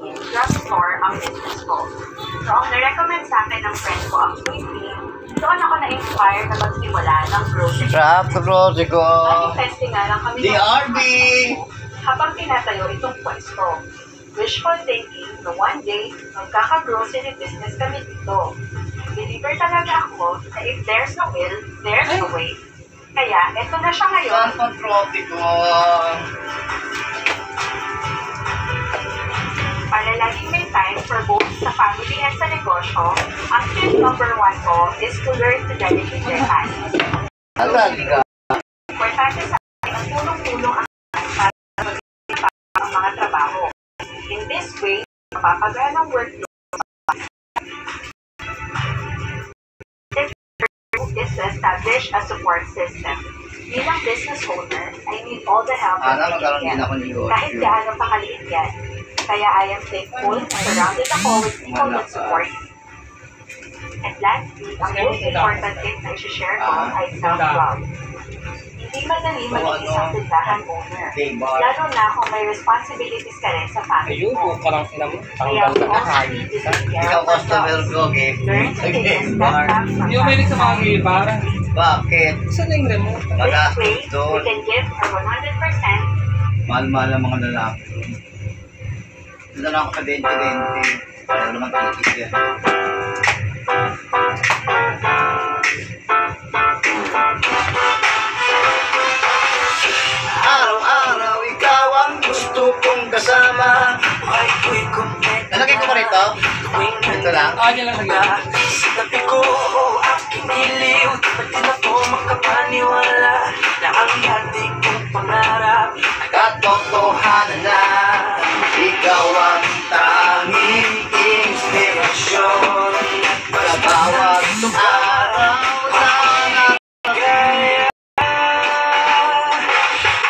in drugstore ang business ko. So, ang na-recommend sa akin ng friend ko ang Sweet Pea, doon ako na-inspire na magsimula ng grocery. Sarap sa grocery ko. Manifesting nga lang kami DRB! habang tinatayo itong pwesto. Wishful thinking na one day, magkaka-grocery business kami dito. Believer talaga ako na if there's no will, there's no way. Kaya, eto na siya ngayon. Saan ang trophy ko? Para laging may time for both sa family and sa negosyo, ang tip number 1 ko is to learn to delegate your tasks. Asan ka? Importante sa akin ang tulong-tulong ang para ang mga trabaho. In this way, mapapagaan ang workload is to establish a support system. Bilang business owner, I need all the help that I can get. Kahit gaano pa kaliit yan. Kaya I am thankful na surrounded ako with people that support me. And lastly, ang most important tip na i-share ko ay self-love. Hindi madali maging isang tindahan owner. Lalo na kung may responsibilities ka rin sa family mo. Kaya constantly taking care Ikaw of customer yourself. ko, okay? Learn to take a step back from Yung may sa mga gilbar. Bakit? Saan na yung remote? Wala. This way, we Doon. can give our 100%. Mahal-mahal ang mga lalaki. Doon lang ako sa 20-20. Ayaw naman titis yan. Araw-araw ikaw ang gusto kong kasama. Nalagay ko ba rito? Ito lang? Yan lang lagi. Sa tabi ko, aking iliw. Pati na po makapaniwala na ang dati kong pangarap Katotohanan na ikaw ang tanging inspirasyon sa bawat araw na gaya.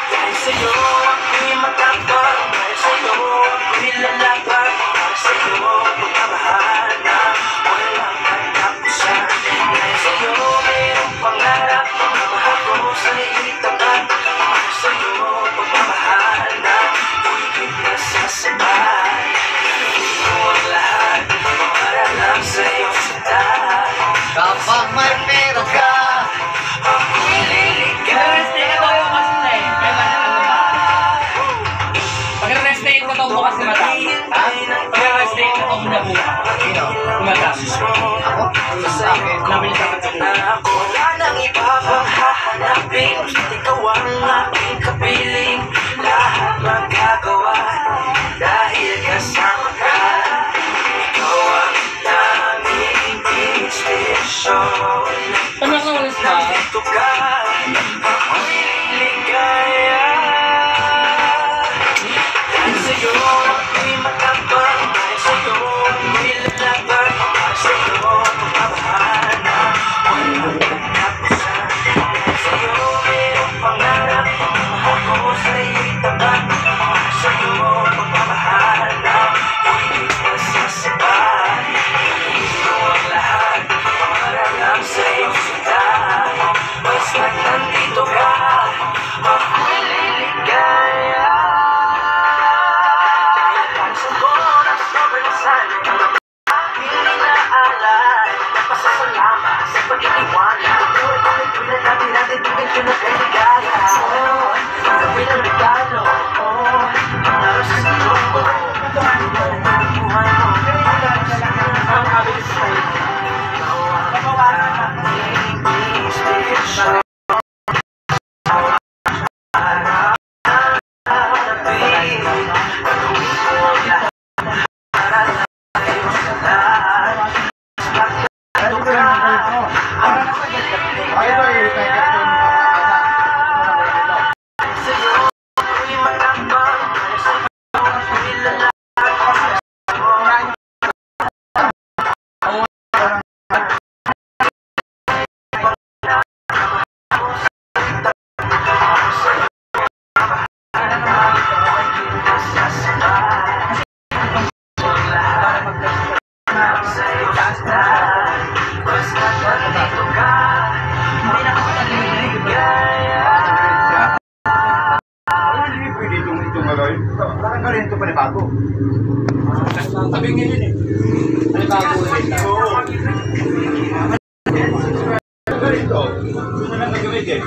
Dahil sa'yo ako'y matapang, dahil sa'yo ako'y lalaban, dahil sa'yo pagmamahal na walang katapusan. Dahil sa'yo mayroong pangarap, pagmamahal ko sa'yo'y tapat. Dahil sa'yo pagmamahal na higit na sasabay. Ito ang lahat, para lang sa'yo sinta. kapag may pera ka. Ako'y liligay. Pag-rest day ko ito bukas ni Madam. Pag-rest day ko ito na bukas. Sino? Madam. Ako? Sa akin. Namin yung kapatid ko. Wala nang iba pang hahanapin. Ikaw ang aking kapiling. Lahat magagawa dahil kasama ka. Ikaw ang daming inspirasyon. Paano ka ulit ka? Nandito ka, ako'y ligaya. Dahil sa'yo ako'y matapang, dahil sa'yo ako'y lalaban, dahil sa'yo pagmamahal na walang katapusan. Dahil sa'yo mayroong pangarap, pagmamahal ko sa'yo'y tapat. Dahil sa'yo pagmamahal na higit na sasabay. Ito ang lahat, para lang sa'yo sinta. Basta't nandito ka, ako'y liligaya. Pansin ko na sobrang sana aking inaalay. Nagpasasalamat sa pag-iiwanan. Tuloy ko may tulad natin natin bigyan ko na kay ligaya. Ang gabi ng regalo, para sa iyo ko. Ang buhay mo, ang habis sa'yo. Ikaw ang aking inspirasyon. Tabing yun eh. Ano bago ulit? Oo. Ganito. Doon na lang nagawid eh.